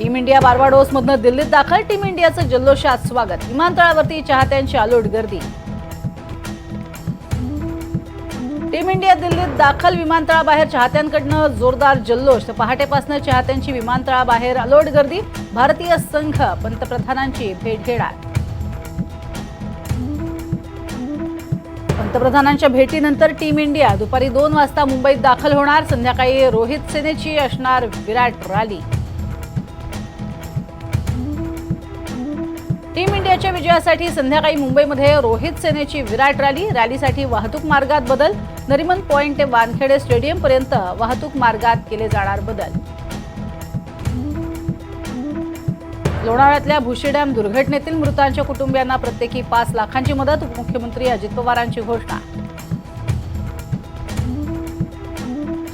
Team India बार्बाडोसमधनं दिल्लीत दाखल. Team इंडियाचं जल्लोषात स्वागत. विमानतळावरती चाहत्यांची अलोट गर्दी. टीम इंडिया दिल्लीत दाखल. विमानतळाबाहेर चाहत्यांकडनं जोरदार जल्लोष. पहाटेपासून चाहत्यांची विमानतळाबाहेर अलोट गर्दी. भारतीय संघ पंतप्रधानांची भेट घेणार. पंतप्रधानांच्या भेटीनंतर टीम इंडिया दुपारी 2 वाजता मुंबईत दाखल होणार. संध्याकाळी रोहित सेनेची असणार विराट रॅली. टीम इंडियाच्या विजयासाठी संध्याकाळी मुंबईमध्ये रोहित सेनेची विराट रॅली. रॅलीसाठी वाहतूक मार्गात बदल. नरिमन पॉइंट ते वानखेडे स्टेडियम पर्यंत वाहतूक मार्गात केले जाणार बदल. लोणावळ्यातल्या भुशी डॅम दुर्घटनेतील मृतांच्या कुटुंबियांना प्रत्येकी 5 लाखांची मदत. उपमुख्यमंत्री अजित पवारांची घोषणा.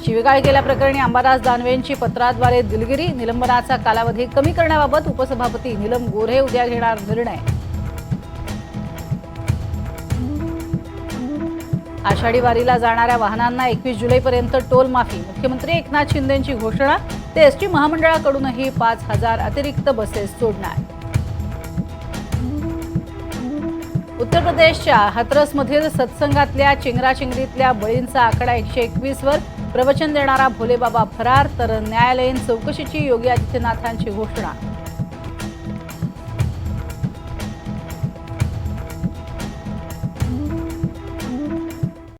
शिवीगाळ केल्याप्रकरणी अंबादास दानवेंची पत्राद्वारे दिलगिरी. निलंबनाचा कालावधी कमी करण्याबाबत उपसभापती नीलम गोऱ्हे उद्या घेणार निर्णय. आषाढी वारीला जाणाऱ्या वाहनांना 21 जुलैपर्यंत टोल माफी. मुख्यमंत्री एकनाथ शिंदेंची घोषणा. ते एसटी महामंडळाकडूनही 5,000 अतिरिक्त बसेस सोडणार. उत्तर प्रदेशच्या हाथरसमधील सत्संगातल्या चेंगराचेंगरीतल्या बळींचा आकडा 121 वर. प्रवचन देणारा भोलेबाबा फरार. तर न्यायालयीन चौकशीची योगी आदित्यनाथांची घोषणा.